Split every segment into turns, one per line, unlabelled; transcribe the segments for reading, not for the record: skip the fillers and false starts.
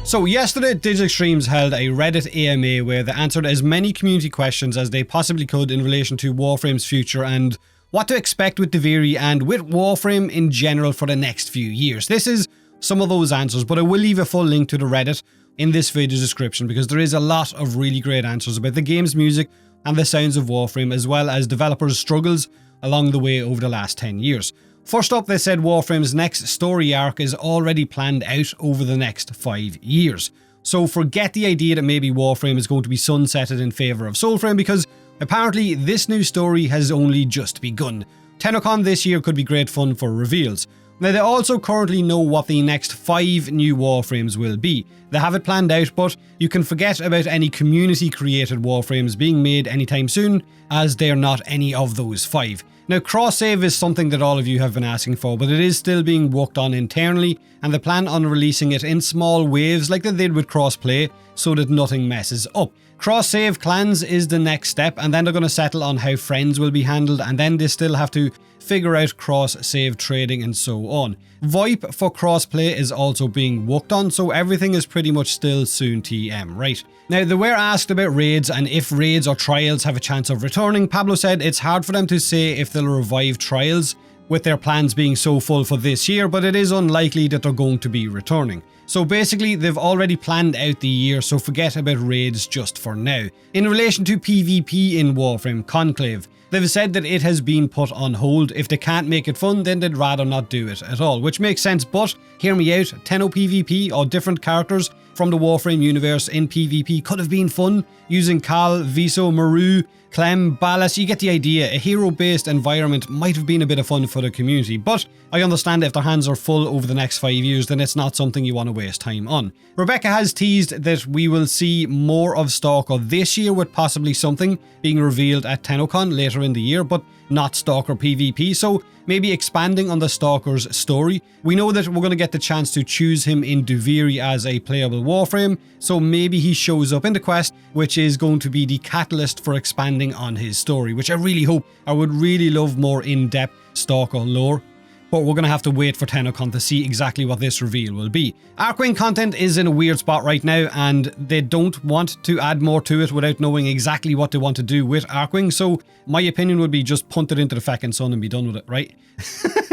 So yesterday, Digital Extremes held a Reddit AMA where they answered as many community questions as they possibly could in relation to Warframe's future and what to expect with duviri and with Warframe in general for the next few years. This is some of those answers, but I will leave a full link to the Reddit in this video description because there is a lot of really great answers about the game's music and the sounds of Warframe, as well as developers' struggles along the way over the last 10 years. First up, they said Warframe's next story arc is already planned out over the next 5 years. So forget the idea that maybe Warframe is going to be sunsetted in favour of Soulframe, because apparently this new story has only just begun. TennoCon this year could be great fun for reveals. Now, they also currently know what the next 5 new Warframes will be. They have it planned out, but you can forget about any community-created Warframes being made anytime soon, as they are not any of those 5. Now, cross-save is something that all of you have been asking for, but it is still being worked on internally, and they plan on releasing it in small waves like they did with cross-play, so that nothing messes up. Cross-save clans is the next step, and then they're going to settle on how friends will be handled, and then they still have to figure out cross-save trading and so on. VoIP for crossplay is also being worked on, so everything is pretty much still soon TM, right? Now, they were asked about raids and if raids or trials have a chance of returning. Pablo said it's hard for them to say if they'll revive trials with their plans being so full for this year, but it is unlikely that they're going to be returning. So basically, they've already planned out the year, so forget about raids just for now. In relation to PvP in Warframe Conclave, they've said that it has been put on hold. If they can't make it fun, then they'd rather not do it at all, which makes sense, but hear me out, Tenno PvP or different characters from the Warframe universe in PvP could have been fun, using Kal, Viso, Maru, Clem, Ballas, you get the idea. A hero-based environment might have been a bit of fun for the community, but I understand if their hands are full over the next 5 years, then it's not something you want to waste time on. Rebecca has teased that we will see more of Stalker this year, with possibly something being revealed at TennoCon later in the year, but not Stalker PvP, so maybe expanding on the Stalker's story. We know that we're going to get the chance to choose him in duviri as a playable Warframe, so maybe he shows up in the quest, which is going to be the catalyst for expanding on his story, which I really hope. I would really love more in-depth Stalker lore. But we're going to have to wait for TennoCon to see exactly what this reveal will be. Arcane content is in a weird spot right now, and they don't want to add more to it without knowing exactly what they want to do with Arcane, so my opinion would be just punt it into the feckin' sun and be done with it, right?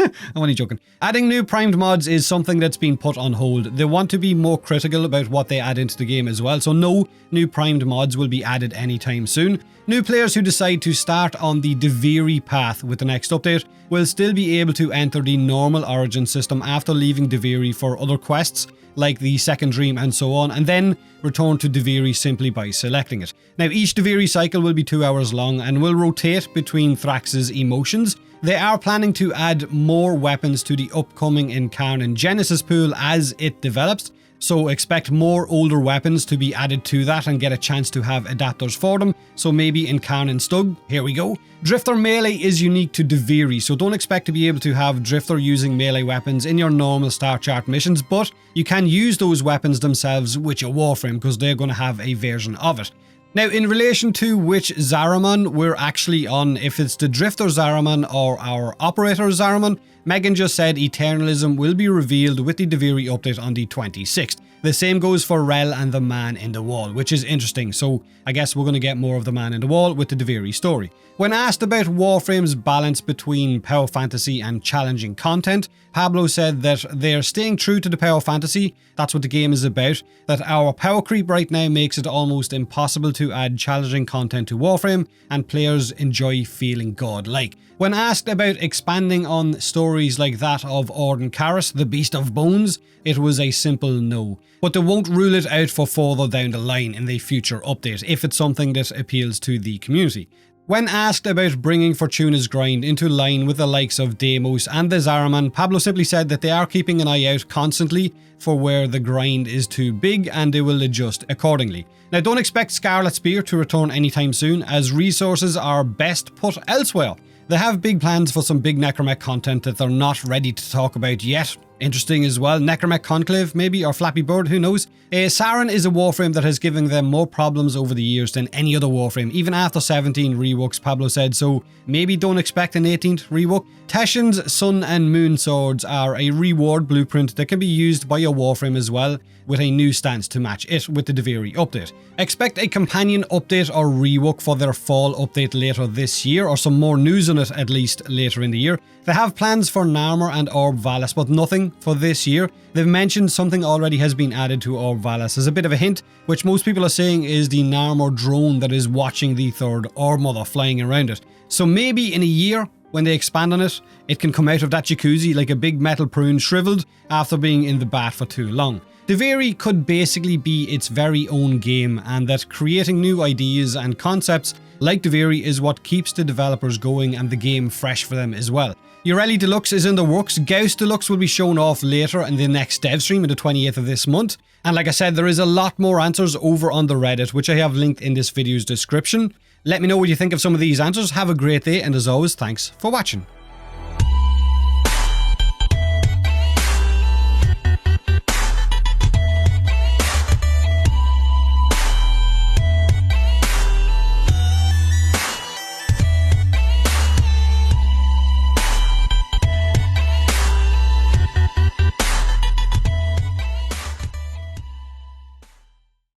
I'm only joking. Adding new primed mods is something that's been put on hold. They want to be more critical about what they add into the game as well, so no new primed mods will be added anytime soon. New players who decide to start on the duviri path with the next update will still be able to enter the normal origin system after leaving duviri for other quests like the Second Dream and so on, and then return to duviri simply by selecting it. Now, each duviri cycle will be 2 hours long and will rotate between Thrax's emotions. They are planning to add more weapons to the upcoming Incarn Genesis pool as it develops, so expect more older weapons to be added to that and get a chance to have adapters for them, so maybe Incarn Stug, here we go. Drifter melee is unique to duviri, so don't expect to be able to have Drifter using melee weapons in your normal star chart missions, but you can use those weapons themselves with your Warframe because they're going to have a version of it. Now, in relation to which Zariman we're actually on, if it's the Drifter Zariman or our Operator Zariman, Megan just said Eternalism will be revealed with the duviri update on the 26th. The same goes for Rel and the Man in the Wall, which is interesting, so I guess we're going to get more of the Man in the Wall with the duviri story. When asked about Warframe's balance between power fantasy and challenging content, Pablo said that they're staying true to the power fantasy, that's what the game is about, that our power creep right now makes it almost impossible to add challenging content to Warframe, and players enjoy feeling godlike. When asked about expanding on stories like that of Orden Karis, the Beast of Bones, it was a simple no. But they won't rule it out for further down the line in the future update, if it's something that appeals to the community. When asked about bringing Fortuna's grind into line with the likes of Deimos and the Zariman, Pablo simply said that they are keeping an eye out constantly for where the grind is too big and they will adjust accordingly. Now, don't expect Scarlet Spear to return anytime soon, as resources are best put elsewhere. They have big plans for some big Necromech content that they're not ready to talk about yet, Interesting as well. Necromech Conclave, maybe, or Flappy Bird, who knows? Saren is a Warframe that has given them more problems over the years than any other Warframe, even after 17 reworks, Pablo said, so maybe don't expect an 18th rework. Teshin's Sun and Moon swords are a reward blueprint that can be used by a Warframe as well, with a new stance to match it with the duviri update. Expect a companion update or rework for their fall update later this year, or some more news on it at least later in the year. They have plans for Narmer and Orb Valis, but nothing for this year. They've mentioned something already has been added to Orb Valis as a bit of a hint, which most people are saying is the Narmer drone that is watching the third Orb Mother flying around it. So maybe in a year, when they expand on it, it can come out of that jacuzzi like a big metal prune shriveled after being in the bath for too long. Duviri could basically be its very own game, and that creating new ideas and concepts like Duviri is what keeps the developers going and the game fresh for them as well. Ureli Deluxe is in the works. Gauss Deluxe will be shown off later in the next dev stream on the 28th of this month. And like I said, there is a lot more answers over on the Reddit, which I have linked in this video's description. Let me know what you think of some of these answers. Have a great day, and as always, thanks for watching.